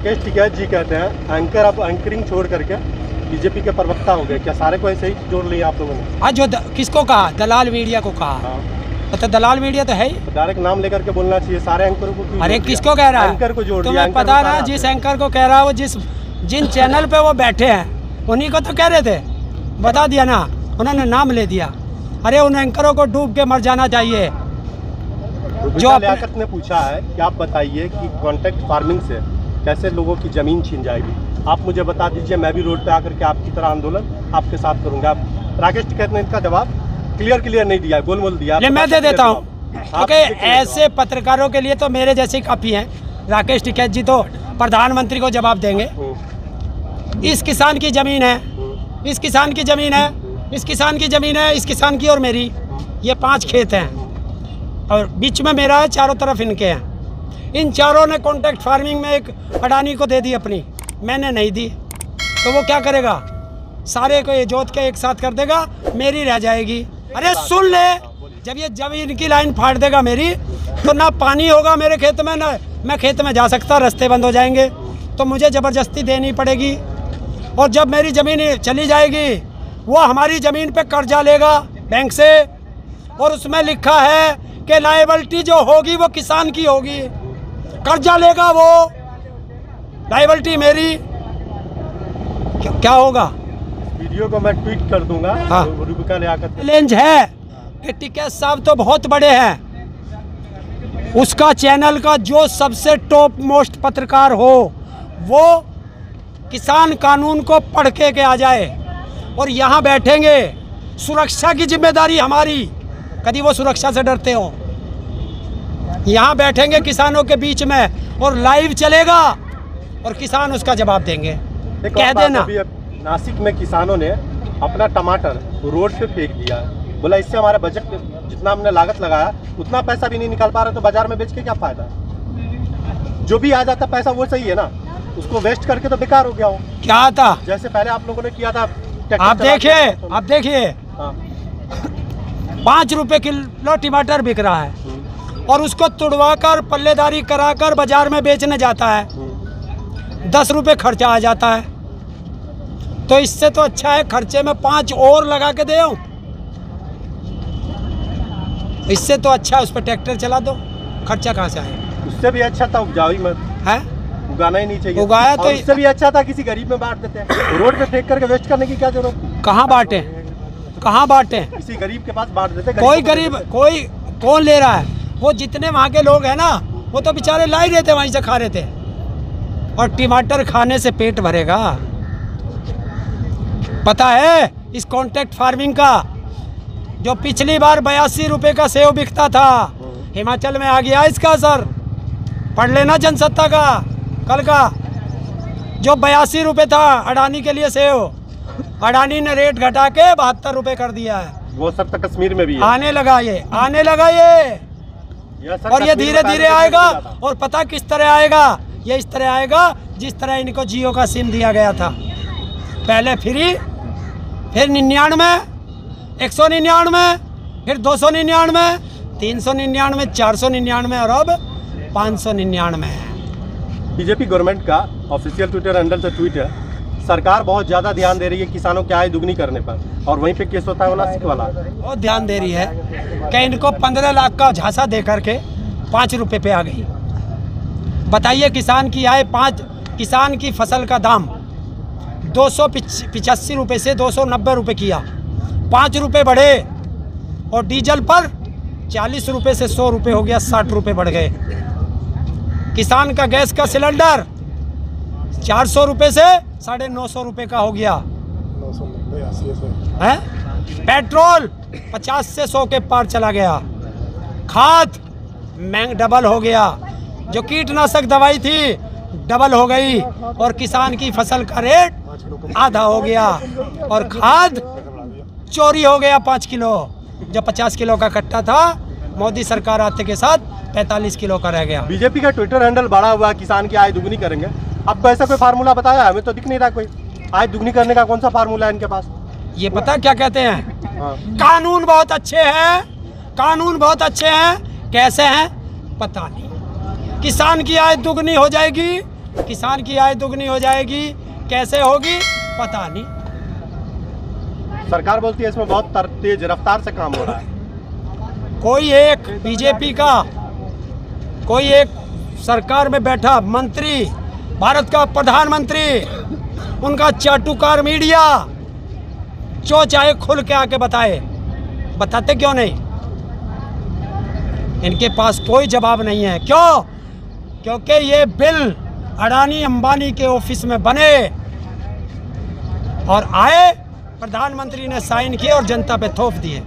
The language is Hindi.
राकेश टिकैत जी कहते हैं एंकर अब एंकरिंग छोड़ करके बीजेपी के प्रवक्ता हो गए, क्या सारे को ऐसे ही जोड़ लिया आप लोगों ने? आज जो किसको कहा? दलाल मीडिया को कहा। हाँ। तो दलाल मीडिया तो है ही, डायरेक्ट नाम लेकर के बोलना चाहिए सारे एंकरों को। अरे किसको कह रहा है? एंकर को जोड़ दिया। तुम्हें पता ना जिस एंकर को कह रहा है वो जिन चैनल पे वो बैठे हैं उन्हीं को तो कह रहे थे, बता दिया ना, उन्होंने नाम ले दिया। अरे उन एंकरों को डूब के मर जाना चाहिए। जो लियाकत ने पूछा है कि आप बताइए कि कॉन्ट्रैक्ट फार्मिंग से कैसे लोगों की जमीन छीन जाएगी, आप मुझे बता दीजिए, मैं भी रोड पे आकर के आपकी तरह आंदोलन आपके साथ करूंगा। राकेश टिकैत ने इनका जवाब क्लियर नहीं दिया, गोल दिया। मैं दे देता हूँ, क्योंकि ऐसे पत्रकारों के लिए तो मेरे जैसे काफ़ी हैं। राकेश टिकैत जी तो प्रधानमंत्री को जवाब देंगे। इस किसान की ज़मीन है, इस किसान की ज़मीन है, इस किसान की ज़मीन है, इस किसान की और मेरी, ये 5 खेत हैं और बीच में मेरा है, चारों तरफ इनके हैं। इन चारों ने कॉन्ट्रैक्ट फार्मिंग में एक अडानी को दे दी अपनी, मैंने नहीं दी, तो वो क्या करेगा? सारे को ये जोत के एक साथ कर देगा, मेरी रह जाएगी। अरे सुन ले, जब ये जमीन की लाइन फाड़ देगा मेरी, तो ना पानी होगा मेरे खेत में, ना मैं खेत में जा सकता, रास्ते बंद हो जाएंगे, तो मुझे ज़बरदस्ती देनी पड़ेगी। और जब मेरी ज़मीन चली जाएगी, वो हमारी ज़मीन पे कर्जा लेगा बैंक से, और उसमें लिखा है कि लायबिलिटी जो होगी वो किसान की होगी, कर्जा लेगा वो, लायबिलिटी मेरी। क्या होगा? वीडियो को मैं ट्वीट कर दूंगा। हाँ। रूबिका लियाकत चैलेंज है कि टिकैत साहब तो बहुत बड़े हैं, उसका चैनल का जो सबसे टॉप मोस्ट पत्रकार हो वो किसान कानून को पढ़ के आ जाए और यहाँ बैठेंगे। सुरक्षा की जिम्मेदारी हमारी, कभी वो सुरक्षा से डरते हो? यहाँ बैठेंगे किसानों के बीच में और लाइव चलेगा और किसान उसका जवाब देंगे। कह देना नासिक में किसानों ने अपना टमाटर रोड पे फेंक दिया, बोला इससे हमारा बजट जितना हमने लागत लगाया उतना पैसा भी नहीं निकाल पा रहे, तो बाजार में बेच के क्या फायदा? जो भी आ जाता पैसा वो सही है ना, उसको वेस्ट करके तो बेकार हो गया हो। क्या आता? जैसे पहले आप लोगों ने किया था। आप देखिए 5 रुपए किलो टमाटर बिक रहा है और उसको तुड़वा कर पल्लेदारी कराकर बाजार में बेचने जाता है, 10 रुपए खर्चा आ जाता है। तो इससे तो अच्छा है खर्चे में 5 और लगा के दे आऊं, इससे तो अच्छा है उस पर ट्रैक्टर चला दो, खर्चा कहाँ से आए? उससे भी अच्छा था उपजाऊ ही मत है, उगाना ही नहीं चाहिए। उगाया तो इससे भी अच्छा था किसी गरीब में बांट देते हैं, रोड पे फेंक करके वेस्ट करने की क्या जरूरत? कहाँ बांटे, कहाँ बांटे? किसी गरीब के पास बांट देते। कोई गरीब, कोई कौन ले रहा है? वो जितने वहाँ के लोग हैं ना, वो तो बेचारे ला ही रहे थे, वहीं से खा रहे थे। और टमाटर खाने से पेट भरेगा? पता है इस कॉन्ट्रैक्ट फार्मिंग का, जो पिछली बार 82 रुपए का सेव बिकता था, हिमाचल में आ गया इसका असर। पढ़ लेना जनसत्ता का कल का, जो 82 रुपए था अडानी के लिए सेव, अडानी ने रेट घटा के 72 रुपए कर दिया है। वो सब तो कश्मीर में भी है। आने लगा ये और ये धीरे धीरे आएगा। और पता किस तरह आएगा? ये इस तरह आएगा जिस तरह इनको जियो का सिम दिया गया था, पहले फ्री, फिर 99, 199, फिर 299, 399, 499 और अब 599 है। बीजेपी गवर्नमेंट का ऑफिशियल ट्विटर हैंडल से ट्वीट है, सरकार बहुत ज़्यादा ध्यान दे रही है किसानों की आय दुगनी करने पर, और वहीं पे केस होता है वाला सिख वाला बहुत ध्यान दे रही है कि इनको 15 लाख का झांसा दे करके 5 रुपये पे आ गई। बताइए किसान की आय, किसान की फसल का दाम 285 रुपये से 290 रुपये किया, 5 रुपये बढ़े, और डीजल पर 40 रुपये से 100 रुपये हो गया, 60 रुपये बढ़ गए। किसान का गैस का सिलेंडर 400 रुपये से 950 रुपये का हो गया है। पेट्रोल 50 से 100 के पार चला गया। खाद डबल हो गया, जो कीटनाशक दवाई थी डबल हो गई, और किसान की फसल का रेट आधा हो गया, और खाद चोरी हो गया 5 किलो, जो 50 किलो का कट्टा था मोदी सरकार आते के साथ 45 किलो का रह गया। बीजेपी का ट्विटर हैंडल बढ़ा हुआ है, किसान की आय दुगनी करेंगे। अब ऐसा कोई फार्मूला बताया? हमें तो दिख नहीं रहा कोई आय दुगनी करने का। कौन सा फार्मूला है इनके पास? ये पता क्या कहते हैं? कानून बहुत अच्छे हैं, कानून बहुत अच्छे हैं। कैसे हैं पता नहीं। किसान की आय दुगनी हो जाएगी, किसान की आय दुगनी हो जाएगी, कैसे होगी पता नहीं। सरकार बोलती है इसमें बहुत तेज रफ्तार से काम हो रहा है। कोई एक बीजेपी का कोई एक सरकार में बैठा मंत्री, भारत का प्रधानमंत्री, उनका चाटुकार मीडिया जो चाहे खुल के आके बताए, बताते क्यों नहीं? इनके पास कोई जवाब नहीं है। क्यों? क्योंकि ये बिल अडानी अंबानी के ऑफिस में बने और आए, प्रधानमंत्री ने साइन किए और जनता पे थोप दिए।